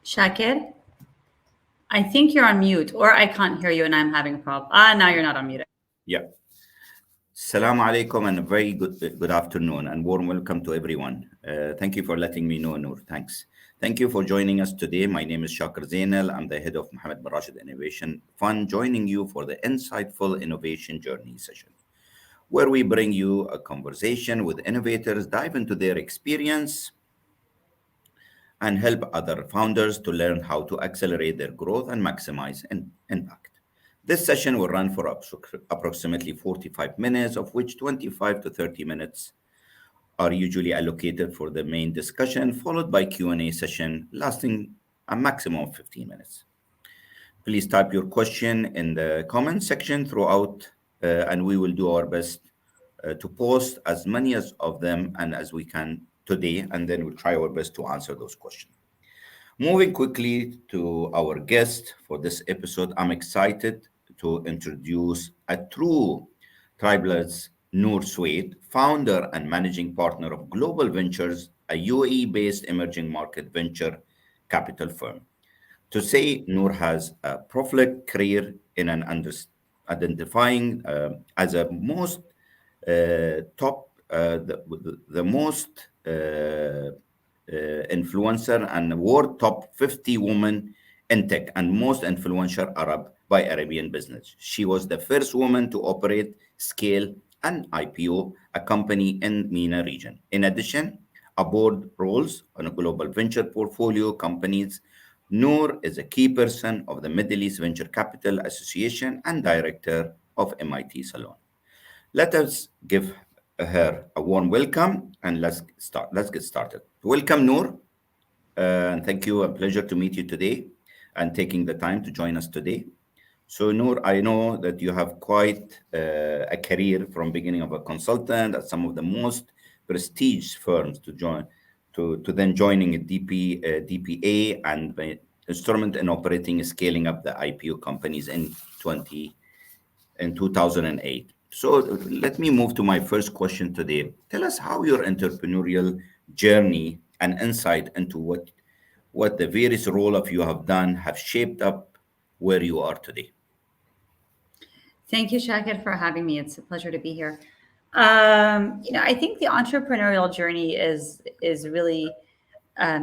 Shakir, I think you're on mute, or I can't hear you and I'm having a problem. Now you're not on mute. Yeah. Assalamu alaikum and a very good afternoon and warm welcome to everyone. Thank you for letting me know, Noor. Thanks. Thank you for joining us today. My name is Shakir Zainal. I'm the head of Mohammed bin Rashid Innovation Fund, joining you for the Insightful Innovation Journey session, where we bring you a conversation with innovators, dive into their experience, and help other founders to learn how to accelerate their growth and maximize impact. This session will run for approximately 45 minutes, of which 25 to 30 minutes are usually allocated for the main discussion, followed by Q&A session lasting a maximum of 15 minutes. Please type your question in the comment section throughout, and we will do our best to post as many of them and as we can today, and then we'll try our best to answer those questions. Moving quickly to our guest for this episode, I'm excited to introduce a true tribalist, Noor Sweid, founder and managing partner of Global Ventures, a UAE-based emerging market venture capital firm. To say Noor has a prolific career in an identifying as a most top, the most influencer and world top 50 women in tech and most influential Arab by Arabian business. She was the first woman to operate, scale, and IPO a company in MENA region. In addition, a board roles on a global venture portfolio companies. Noor is a key person of the Middle East Venture Capital Association and director of MIT Sloan. Let us give her a warm welcome and let's start. Let's get started. Welcome, Noor, and thank you. A pleasure to meet you today and taking the time to join us today. So, Noor, I know that you have quite a career from beginning of a consultant at some of the most prestigious firms to then joining a DPA and the instrument in operating scaling up the IPO companies in 2008. So let me move to my first question today. Tell us how your entrepreneurial journey and insight into what the various role of you have done have shaped up where you are today. Thank you, Shakir, for having me. It's a pleasure to be here. I think the entrepreneurial journey is really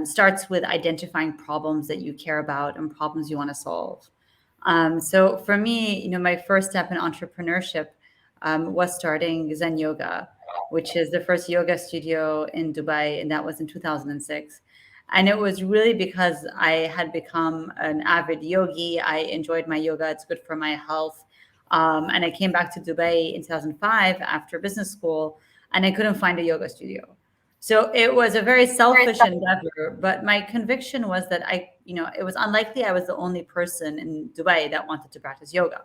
starts with identifying problems that you care about and problems you want to solve. So for me, my first step in entrepreneurship was starting Zen Yoga, which is the first yoga studio in Dubai, and that was in 2006. And it was really because I had become an avid yogi. I enjoyed my yoga. It's good for my health. And I came back to Dubai in 2005 after business school, and I couldn't find a yoga studio. So it was a very selfish endeavor, but my conviction was that it was unlikely I was the only person in Dubai that wanted to practice yoga.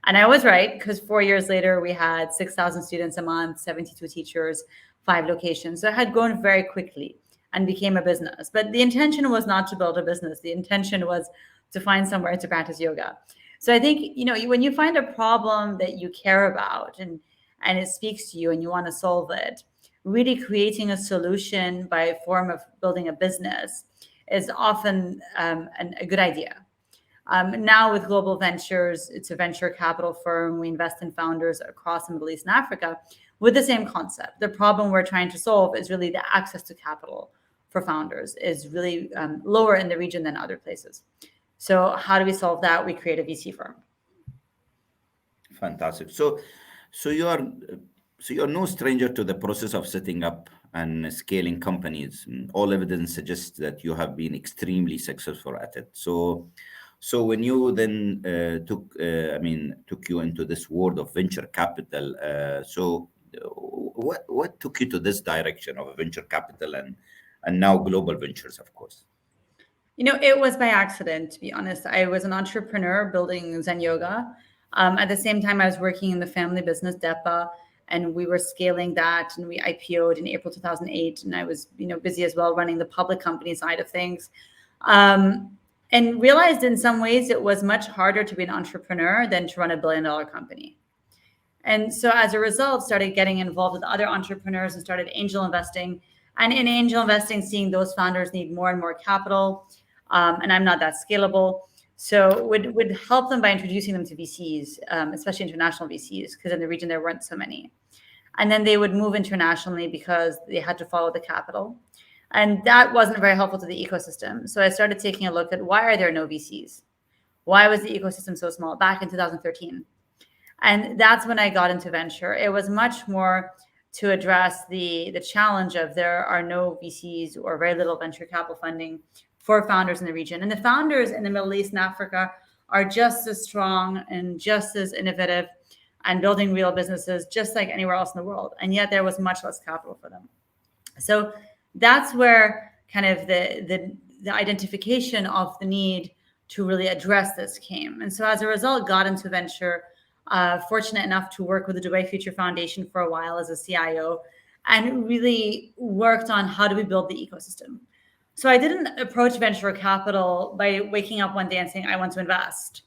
And I was right, because 4 years later, we had 6,000 students a month, 72 teachers, 5 locations. So it had grown very quickly and became a business. But the intention was not to build a business. The intention was to find somewhere to practice yoga. So I think, when you find a problem that you care about and it speaks to you and you want to solve it, really creating a solution by a form of building a business is often a good idea. Now with Global Ventures, it's a venture capital firm. We invest in founders across the Middle East and Africa with the same concept. The problem we're trying to solve is really the access to capital for founders is really lower in the region than other places. So how do we solve that? We create a VC firm. Fantastic. So you're no stranger to the process of setting up and scaling companies. All evidence suggests that you have been extremely successful at it. So when you then took you into this world of venture capital, what took you to this direction of venture capital and now global ventures, of course? It was by accident, to be honest. I was an entrepreneur building Zen Yoga. At the same time, I was working in the family business, DEPA, and we were scaling that, and we IPO'd in April 2008, and I was busy as well running the public company side of things. And realized in some ways it was much harder to be an entrepreneur than to run $1 billion company. And so as a result, started getting involved with other entrepreneurs and started angel investing. And in angel investing, seeing those founders need more and more capital. and I'm not that scalable. So would help them by introducing them to VCs, especially international VCs, because in the region there weren't so many. And then they would move internationally because they had to follow the capital. And that wasn't very helpful to the ecosystem. So I started taking a look at why are there no VCs? Why was the ecosystem so small back in 2013? And that's when I got into venture. It was much more to address the challenge of there are no VCs or very little venture capital funding for founders in the region. And the founders in the Middle East and Africa are just as strong and just as innovative and building real businesses just like anywhere else in the world. And yet there was much less capital for them. So that's where kind of the identification of the need to really address this came. And so as a result, got into venture, fortunate enough to work with the Dubai Future Foundation for a while as a CIO, and really worked on how do we build the ecosystem. So I didn't approach venture capital by waking up one day and saying, I want to invest.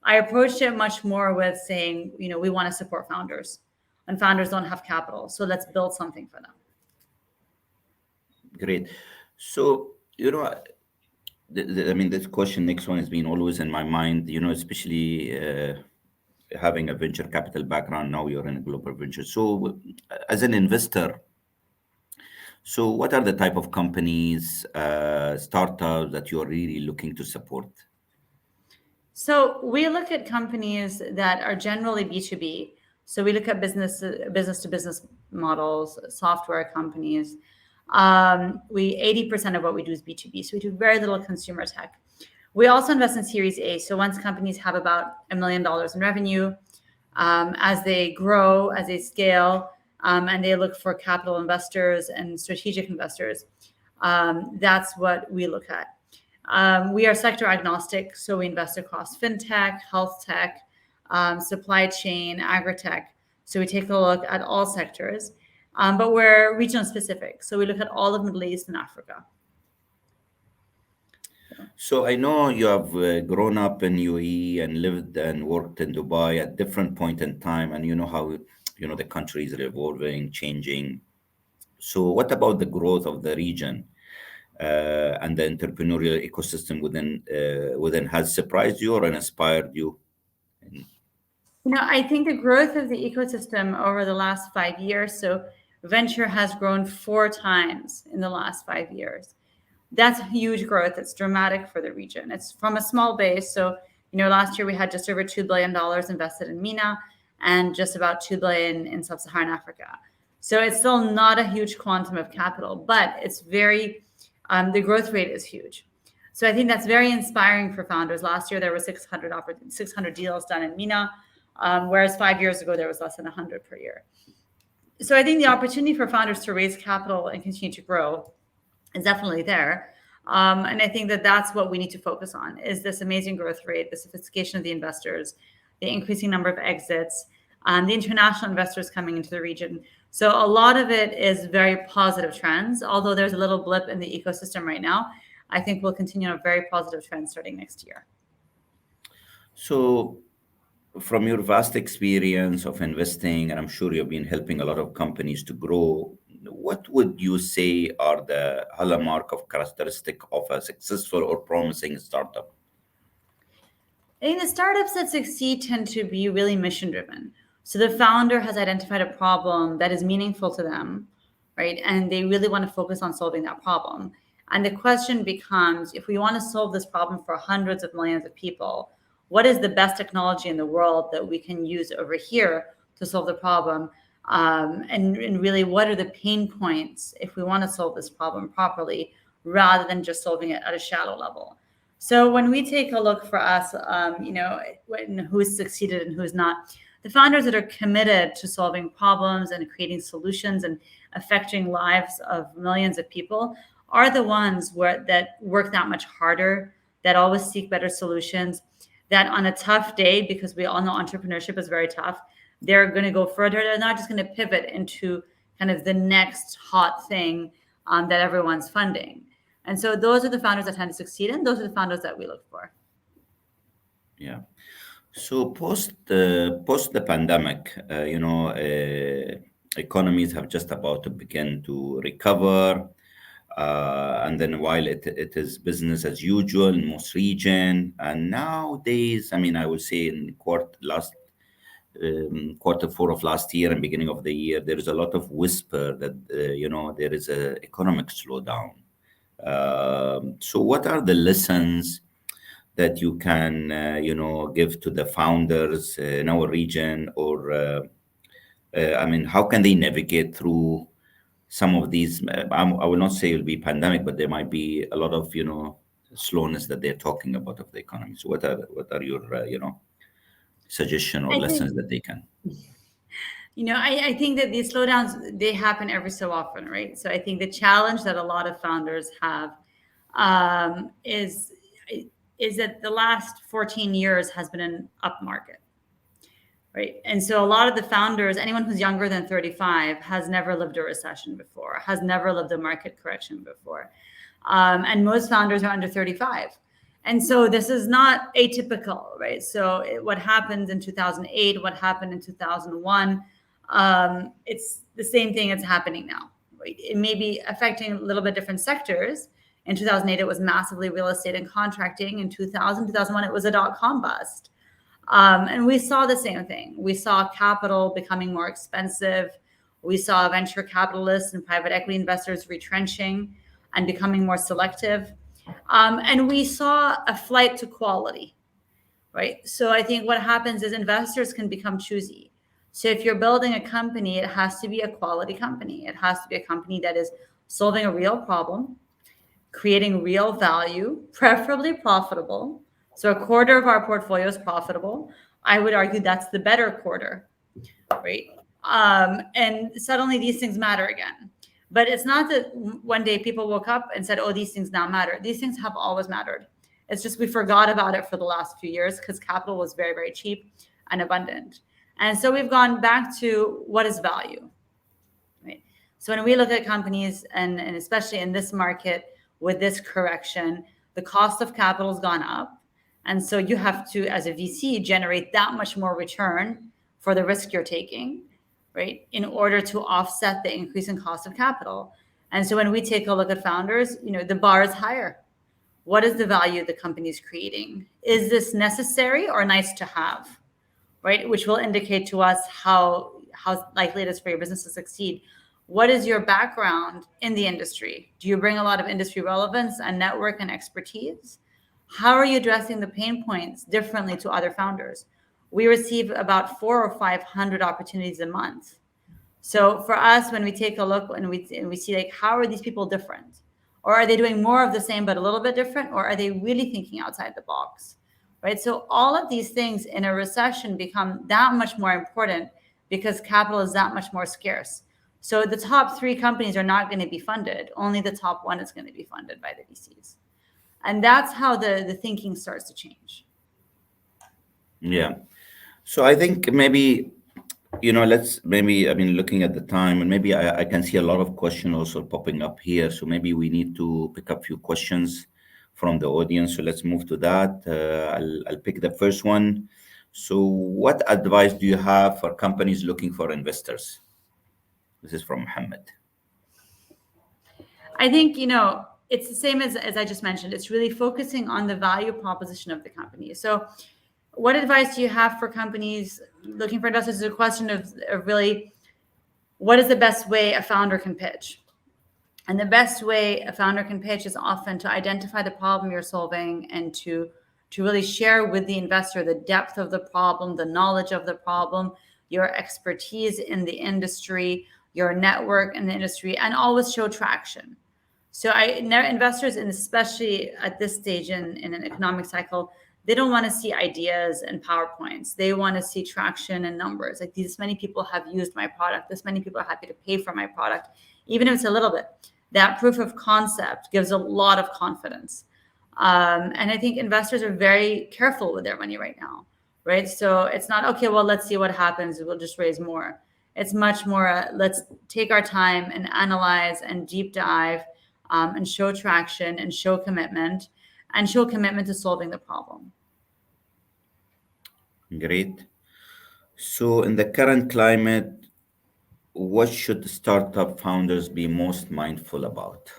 I approached it much more with saying, we want to support founders, and founders don't have capital. So let's build something for them. Great. So, I mean, this question, next one, has been always in my mind, especially having a venture capital background. Now you're in a global venture. So as an investor, so what are the type of companies, startups that you're really looking to support? So we look at companies that are generally B2B. So we look at business to business models, software companies. 80% of what we do is B2B. So we do very little consumer tech. We also invest in Series A. So once companies have about $1 million in revenue, as they grow, as they scale, and they look for capital investors and strategic investors, that's what we look at. We are sector agnostic, so we invest across fintech, health tech, supply chain, agri-tech. So we take a look at all sectors, but we're region specific. So we look at all of Middle East and Africa. So I know you have grown up in UAE and lived and worked in Dubai at different point in time, and you know how the country is evolving, changing. So what about the growth of the region and the entrepreneurial ecosystem within has surprised you or inspired you? I think the growth of the ecosystem over the last 5 years. So venture has grown 4 times in the last 5 years. That's huge growth. It's dramatic for the region. It's from a small base. So, last year we had just over $2 billion invested in MENA and just about $2 billion in sub-Saharan Africa. So it's still not a huge quantum of capital, but it's very, the growth rate is huge. So I think that's very inspiring for founders. Last year there were 600 deals done in MENA, whereas 5 years ago there was less than 100 per year. So I think the opportunity for founders to raise capital and continue to grow is definitely there. And I think that that's what we need to focus on, is this amazing growth rate, the sophistication of the investors, the increasing number of exits, the international investors coming into the region. So a lot of it is very positive trends, although there's a little blip in the ecosystem right now. I think we'll continue on a very positive trend starting next year. So from your vast experience of investing, and I'm sure you've been helping a lot of companies to grow, what would you say are the hallmark of characteristic of a successful or promising startup? I think the startups that succeed tend to be really mission driven. So the founder has identified a problem that is meaningful to them, right? And they really want to focus on solving that problem. And the question becomes, if we want to solve this problem for hundreds of millions of people, what is the best technology in the world that we can use over here to solve the problem? And really, what are the pain points if we want to solve this problem properly, rather than just solving it at a shallow level? So when we take a look for us, who's succeeded and who's not, the founders that are committed to solving problems and creating solutions and affecting lives of millions of people are the ones that work that much harder, that always seek better solutions, that on a tough day, because we all know entrepreneurship is very tough, they're going to go further. They're not just going to pivot into kind of the next hot thing that everyone's funding. And so those are the founders that tend to succeed, and those are the founders that we look for. Yeah. So post the pandemic, economies have just about to begin to recover. And then while it is business as usual in most region, and nowadays, I mean, I would say in quarter four of last year and beginning of the year, there is a lot of whisper that there is a economic slowdown. So, what are the lessons that you can give to the founders in our region, or I mean, how can they navigate through some of these? I will not say it will be pandemic, but there might be a lot of slowness that they're talking about of the economy. So, what are your suggestion or I think, lessons that they can? I think that these slowdowns, they happen every so often, right? So I think the challenge that a lot of founders have um, is is that the last 14 years has been an up market, right? And so a lot of the founders, anyone who's younger than 35, has never lived a recession before, has never lived a market correction before. And most founders are under 35. And so this is not atypical, right? So what happened in 2008, what happened in 2001, it's the same thing that's happening now, right? It may be affecting a little bit different sectors. In 2008, it was massively real estate and contracting. In 2001, it was a dot-com bust. And we saw the same thing. We saw capital becoming more expensive. We saw venture capitalists and private equity investors retrenching and becoming more selective. And we saw a flight to quality, right? So I think what happens is investors can become choosy. So if you're building a company, it has to be a quality company. It has to be a company that is solving a real problem, creating real value, preferably profitable. So a quarter of our portfolio is profitable. I would argue that's the better quarter, right? And suddenly these things matter again. But it's not that one day people woke up and said, oh, these things now matter. These things have always mattered. It's just we forgot about it for the last few years because capital was very, very cheap and abundant. And so we've gone back to what is value, right? So when we look at companies, and especially in this market with this correction, the cost of capital has gone up. And so you have to, as a VC, generate that much more return for the risk you're taking, right, in order to offset the increase in cost of capital. And so when we take a look at founders, the bar is higher. What is the value the company is creating? Is this necessary or nice to have, right? Which will indicate to us how likely it is for your business to succeed. What is your background in the industry? Do you bring a lot of industry relevance and network and expertise? How are you addressing the pain points differently to other founders? We receive about 400 or 500 opportunities a month. So for us, when we take a look and we see like, how are these people different? Or are they doing more of the same but a little bit different? Or are they really thinking outside the box? Right? So all of these things in a recession become that much more important because capital is that much more scarce. So the top 3 companies are not going to be funded. Only the top 1 is going to be funded by the VCs. And that's how the thinking starts to change. Yeah. So I think maybe let's maybe, I mean, looking at the time, and maybe I can see a lot of questions also popping up here. So maybe we need to pick up a few questions from the audience. So let's move to that. I'll pick the first one. So, what advice do you have for companies looking for investors? This is from Mohammed. I think, it's the same as I just mentioned. It's really focusing on the value proposition of the company. So what advice do you have for companies looking for investors? Is a question of really what is the best way a founder can pitch? And the best way a founder can pitch is often to identify the problem you're solving and to really share with the investor the depth of the problem, the knowledge of the problem, your expertise in the industry, your network in the industry, and always show traction. So investors, and especially at this stage in an economic cycle, they don't want to see ideas and PowerPoints. They want to see traction and numbers. Like this many people have used my product. This many people are happy to pay for my product, even if it's a little bit. That proof of concept gives a lot of confidence. And I think investors are very careful with their money right now, right? So it's not, okay, well, let's see what happens. We'll just raise more. It's much more, let's take our time and analyze and deep dive and show traction and show commitment to solving the problem. Great. So, in the current climate, what should startup founders be most mindful about?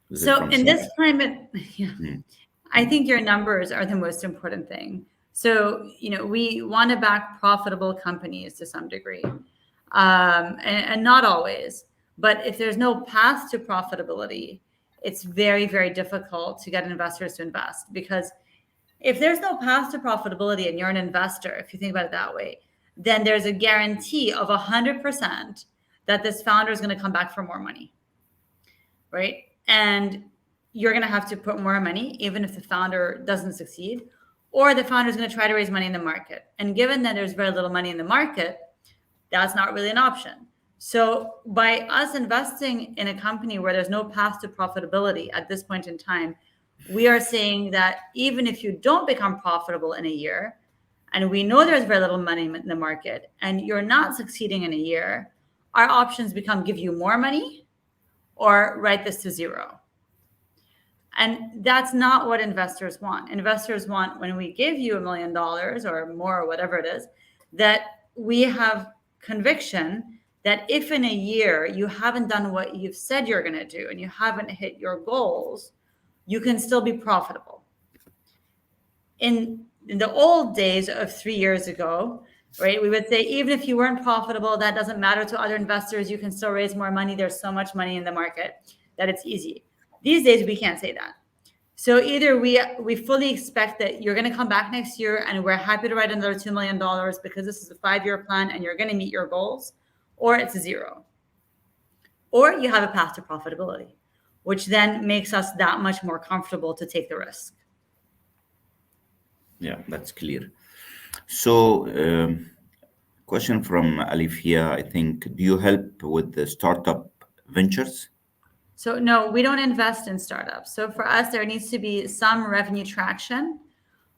Is it So from in this Sarah? climate, yeah, Mm. I think your numbers are the most important thing. So, we want to back profitable companies to some degree, and not always. But if there's no path to profitability, it's very, very difficult to get investors to invest, because if there's no path to profitability and you're an investor, if you think about it that way, then there's a guarantee of 100% that this founder is going to come back for more money, right? And you're going to have to put more money, even if the founder doesn't succeed, or the founder is going to try to raise money in the market. And given that there's very little money in the market, that's not really an option. So by us investing in a company where there's no path to profitability at this point in time, we are saying that even if you don't become profitable in a year, and we know there's very little money in the market, and you're not succeeding in a year, our options become give you more money or write this to zero. And that's not what investors want. Investors want, when we give you $1 million or more, or whatever it is, that we have conviction that if in a year you haven't done what you've said you're going to do and you haven't hit your goals, you can still be profitable. In the old days of 3 years ago, right, we would say, even if you weren't profitable, that doesn't matter to other investors. You can still raise more money. There's so much money in the market that it's easy. These days, we can't say that. So either we fully expect that you're going to come back next year and we're happy to write another $2 million because this is a 5-year plan and you're going to meet your goals, or it's a zero. Or you have a path to profitability, which then makes us that much more comfortable to take the risk. Yeah, that's clear. So, question from Alif here, I think, do you help with the startup ventures? So no, we don't invest in startups. So for us, there needs to be some revenue traction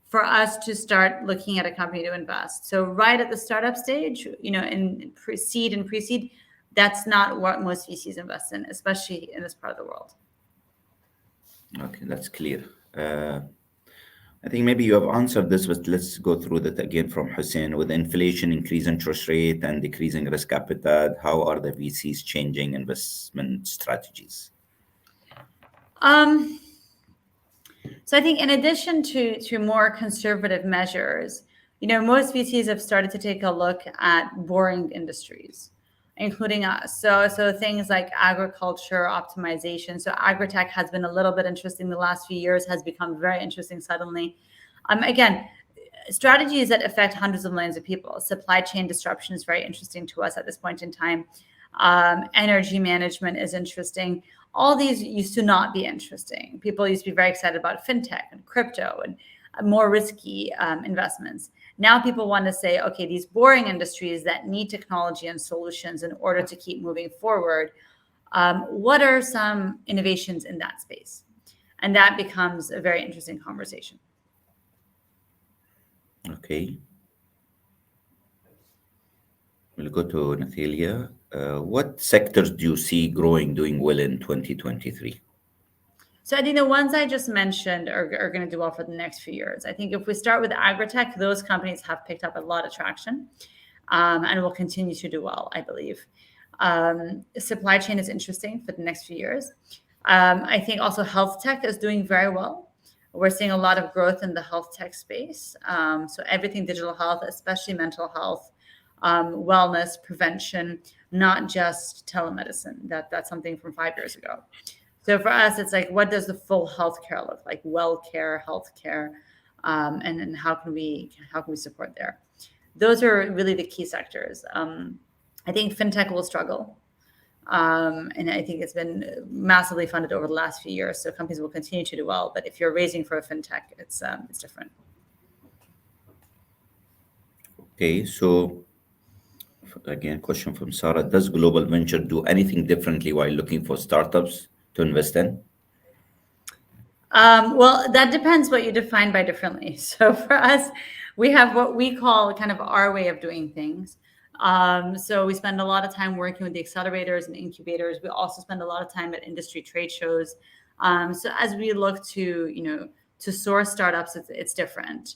for us to start looking at a company to invest. So right at the startup stage, in seed and pre-seed, that's not what most VCs invest in, especially in this part of the world. Okay, that's clear. I think maybe you have answered this, but let's go through that again from Hussein. With inflation, increase interest rate, and decreasing risk appetite, how are the VCs changing investment strategies? So I think in addition to more conservative measures, most VCs have started to take a look at boring industries, including us. So things like agriculture optimization. So agritech has been a little bit interesting the last few years, has become very interesting suddenly. Again, strategies that affect hundreds of millions of people. Supply chain disruption is very interesting to us at this point in time. Energy management is interesting. All these used to not be interesting. People used to be very excited about fintech and crypto and more risky investments. Now people want to say, okay, these boring industries that need technology and solutions in order to keep moving forward, what are some innovations in that space? And that becomes a very interesting conversation. Okay. We'll go to Nathalia. What sectors do you see doing well in 2023? So I think the ones I just mentioned are going to do well for the next few years. I think if we start with agritech, those companies have picked up a lot of traction and will continue to do well, I believe. Supply chain is interesting for the next few years. I think also health tech is doing very well. We're seeing a lot of growth in the health tech space. So everything digital health, especially mental health, wellness, prevention, not just telemedicine. That's something from 5 years ago. So for us, it's like, what does the full healthcare look like? Well care, healthcare, and then how can we support there? Those are really the key sectors. I think fintech will struggle, and I think it's been massively funded over the last few years. So companies will continue to do well, but if you're raising for a fintech, it's different. Okay, so again, question from Sarah: does Global Venture do anything differently while looking for startups to invest in? Well, that depends what you define by differently. So for us, we have what we call kind of our way of doing things. So we spend a lot of time working with the accelerators and incubators. We also spend a lot of time at industry trade shows. So as we look to source startups, it's different.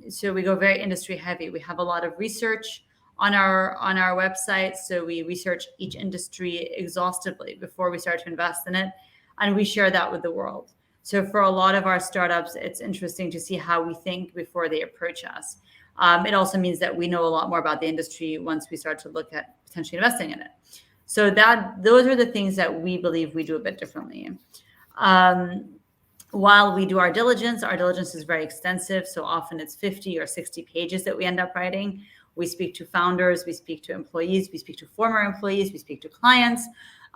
So we go very industry heavy. We have a lot of research on our website. So we research each industry exhaustively before we start to invest in it. and we share that with the world. So for a lot of our startups, it's interesting to see how we think before they approach us. It also means that we know a lot more about the industry once we start to look at potentially investing in it. So those are the things that we believe we do a bit differently. While we do our diligence is very extensive. So often it's 50 or 60 pages that we end up writing. We speak to founders, we speak to employees, we speak to former employees, we speak to clients,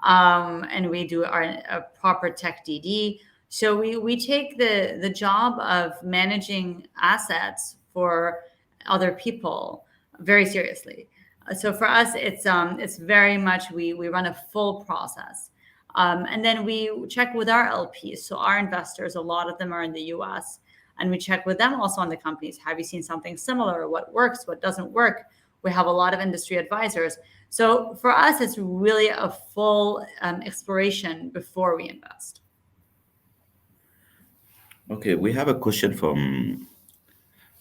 and we do a proper tech DD. So we take the job of managing assets for other people very seriously. So for us, it's very much we run a full process. And then we check with our LPs. So our investors, a lot of them are in the US, and we check with them also on the companies. Have you seen something similar? What works? What doesn't work? We have a lot of industry advisors. So for us, it's really a full exploration before we invest. Okay, we have a question from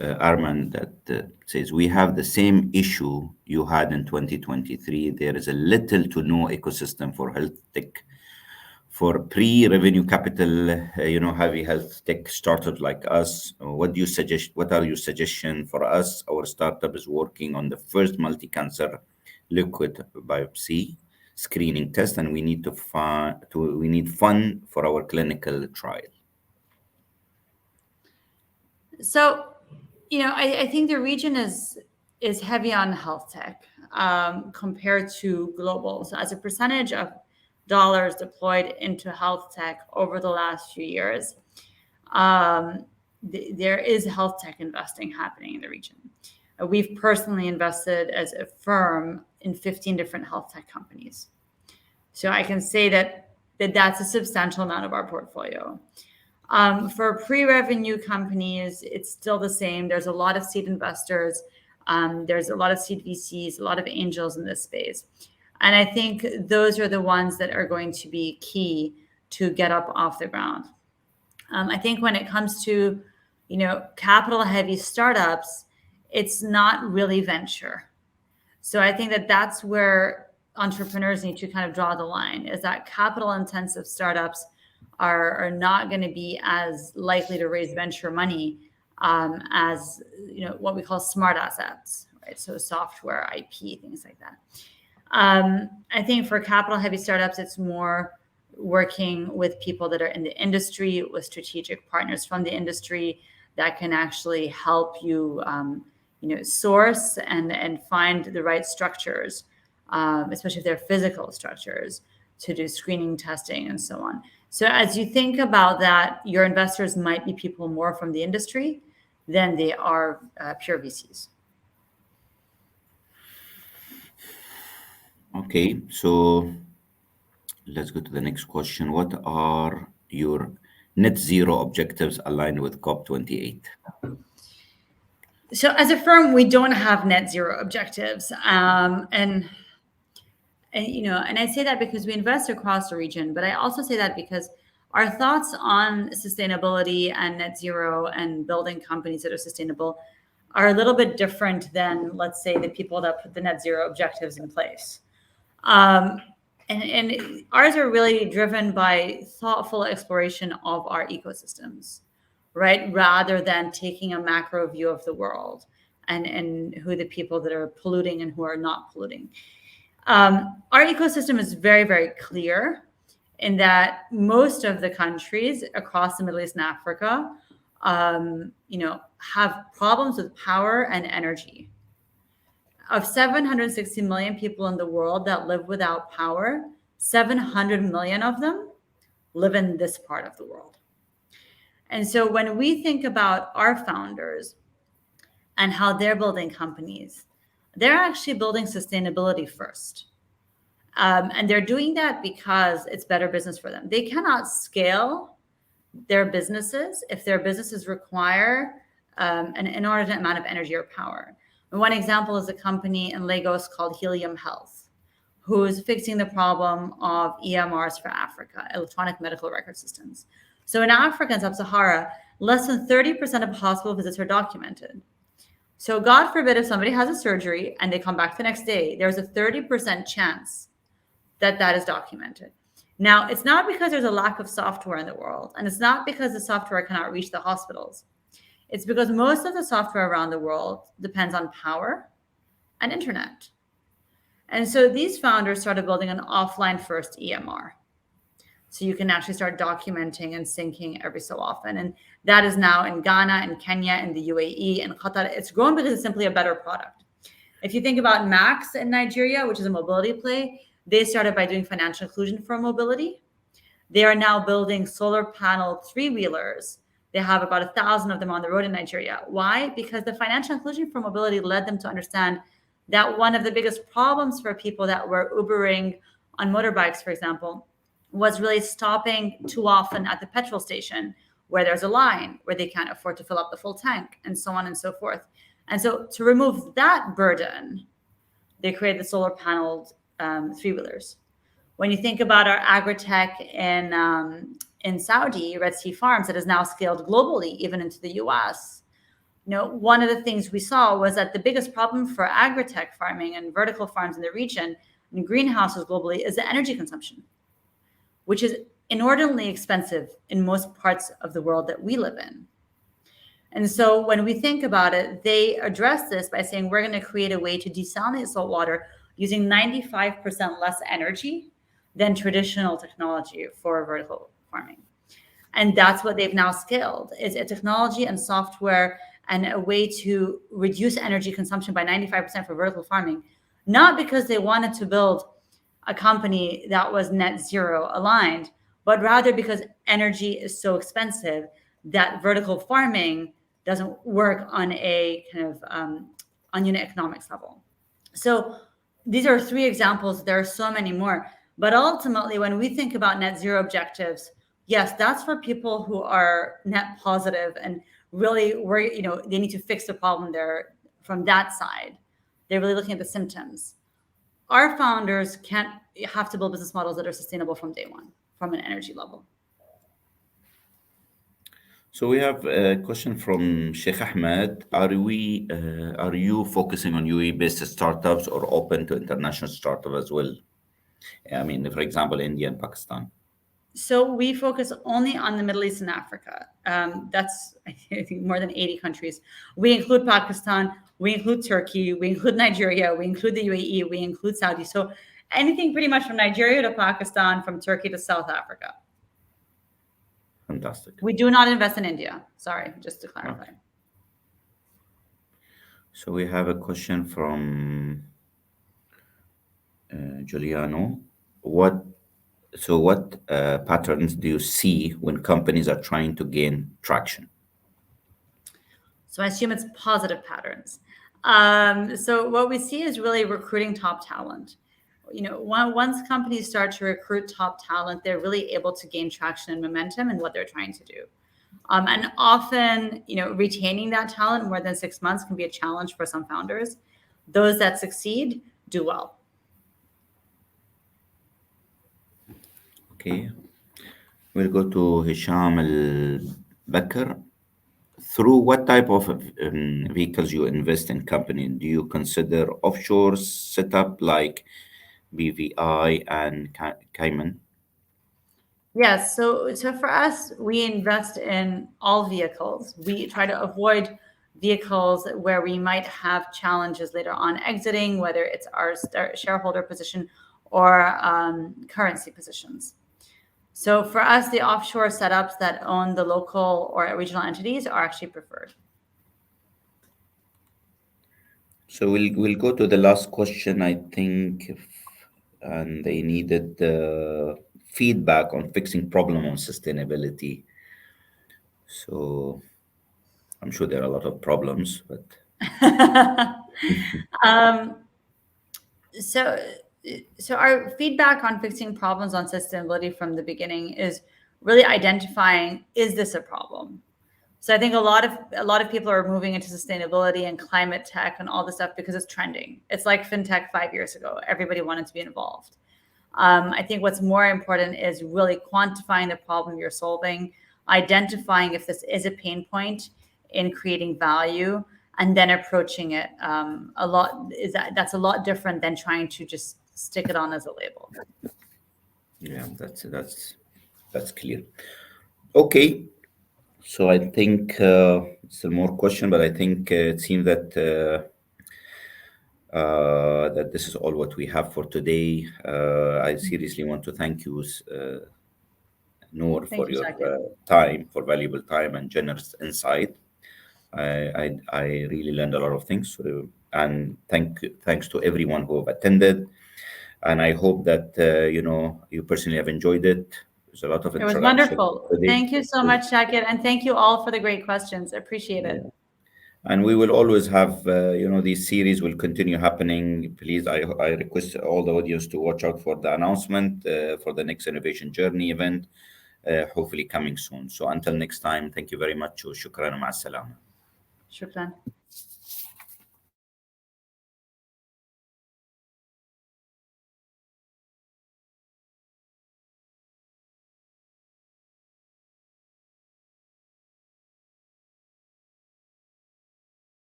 Arman that says, we have the same issue you had in 2023. There is a little to no ecosystem for health tech. For pre-revenue capital, heavy health tech startups like us, what do you suggest? What are your suggestions for us? Our startup is working on the first multi-cancer liquid biopsy screening test, and we need we need fund for our clinical trial. So, I think the region is heavy on health tech compared to global. So as a percentage of dollars deployed into health tech over the last few years, there is health tech investing happening in the region. We've personally invested as a firm in 15 different health tech companies. So I can say that's a substantial amount of our portfolio. For pre-revenue companies, it's still the same. There's a lot of seed investors. There's a lot of seed VCs, a lot of angels in this space. And I think those are the ones that are going to be key to get up off the ground. I think when it comes to, capital heavy startups, it's not really venture. So I think that's where entrepreneurs need to kind of draw the line, is that capital intensive startups are not going to be as likely to raise venture money as what we call smart assets, right? So software, IP, things like that. I think for capital heavy startups, it's more working with people that are in the industry, with strategic partners from the industry that can actually help you, source and find the right structures, especially if they're physical structures, to do screening, testing, and so on. So as you think about that, your investors might be people more from the industry than they are pure VCs. Okay, so let's go to the next question. What are your net zero objectives aligned with COP28? So as a firm, we don't have net zero objectives. And I say that because we invest across the region, but I also say that because our thoughts on sustainability and net zero and building companies that are sustainable are a little bit different than, let's say, the people that put the net zero objectives in place. And ours are really driven by thoughtful exploration of our ecosystems, right? Rather than taking a macro view of the world and who the people that are polluting and who are not polluting. Our ecosystem is very, very clear in that most of the countries across the Middle East and Africa, have problems with power and energy. Of 760 million people in the world that live without power, 700 million of them live in this part of the world. And so when we think about our founders and how they're building companies, they're actually building sustainability first. And they're doing that because it's better business for them. They cannot scale their businesses if their businesses require an inordinate amount of energy or power. And one example is a company in Lagos called Helium Health, who is fixing the problem of EMRs for Africa, electronic medical record systems. So in Africa and Sub-Sahara, less than 30% of hospital visits are documented. So God forbid if somebody has a surgery and they come back the next day, there's a 30% chance that is documented. Now, it's not because there's a lack of software in the world, and it's not because the software cannot reach the hospitals. It's because most of the software around the world depends on power and internet. And so these founders started building an offline first EMR. So you can actually start documenting and syncing every so often. And that is now in Ghana, in Kenya, in the UAE, and Qatar. It's grown because it's simply a better product. If you think about Max in Nigeria, which is a mobility play, they started by doing financial inclusion for mobility. They are now building solar panel three-wheelers. They have about 1,000 of them on the road in Nigeria. Why? Because the financial inclusion for mobility led them to understand that one of the biggest problems for people that were Ubering on motorbikes, for example, was really stopping too often at the petrol station where there's a line, where they can't afford to fill up the full tank, and so on and so forth. And so to remove that burden, they created the solar paneled three-wheelers. When you think about our agri-tech in Saudi, Red Sea Farms, that is now scaled globally, even into the US. One of the things we saw was that the biggest problem for agri-tech farming and vertical farms in the region and greenhouses globally is the energy consumption, which is inordinately expensive in most parts of the world that we live in. And so when we think about it, they address this by saying we're going to create a way to desalinate salt water using 95% less energy than traditional technology for vertical farming. And that's what they've now scaled, is a technology and software and a way to reduce energy consumption by 95% for vertical farming, not because they wanted to build a company that was net zero aligned, but rather because energy is so expensive that vertical farming doesn't work on a kind of on unit economics level. So these are three examples. There are so many more. But ultimately, when we think about net zero objectives, yes, that's for people who are net positive and really worry, they need to fix the problem there from that side. They're really looking at the symptoms. Our founders have to build business models that are sustainable from day one, from an energy level. So we have a question from Sheikh Ahmed. Are you focusing on UAE-based startups or open to international startups as well? I mean, for example, India and Pakistan. So we focus only on the Middle East and Africa. That's, I think, more than 80 countries. We include Pakistan, we include Turkey, we include Nigeria, we include the UAE, we include Saudi. So anything pretty much from Nigeria to Pakistan, from Turkey to South Africa. Fantastic. We do not invest in India. Sorry, just to clarify. Okay. So we have a question from Giuliano. What patterns do you see when companies are trying to gain traction? So I assume it's positive patterns. So what we see is really recruiting top talent. Once companies start to recruit top talent, they're really able to gain traction and momentum in what they're trying to do. And often, retaining that talent more than 6 months can be a challenge for some founders. Those that succeed do well. Okay. We'll go to Hisham Al-Bakr. Through what type of vehicles you invest in company? Do you consider offshore setup like BVI and Cayman? Yes. So for us, we invest in all vehicles. We try to avoid vehicles where we might have challenges later on exiting, whether it's our shareholder position or currency positions. So for us, the offshore setups that own the local or regional entities are actually preferred. So we'll go to the last question, I think, and they needed feedback on fixing problem on sustainability. So I'm sure there are a lot of problems, but So our feedback on fixing problems on sustainability from the beginning is really identifying, is this a problem? So I think a lot of people are moving into sustainability and climate tech and all this stuff because it's trending. It's like fintech 5 years ago. Everybody wanted to be involved. I think what's more important is really quantifying the problem you're solving, identifying if this is a pain point in creating value, and then approaching it that's a lot different than trying to just stick it on as a label. Yeah, that's clear. Okay, so I think still more question, but I think it seems that this is all what we have for today. I seriously want to thank you, Noor, Thank for you, your Shakir. time, for valuable time and generous insight. I really learned a lot of things, and thanks to everyone who have attended. And I hope that you personally have enjoyed it. There's a lot of It was interaction wonderful. today. Thank you so much, Shakir, and thank you all for the great questions. Appreciate it. Yeah. And we will always have, these series will continue happening. Please, I request all the audience to watch out for the announcement for the next Innovation Journey event, hopefully coming soon. So until next time, thank you very much. Shukran wa ma'as salama. Shukran.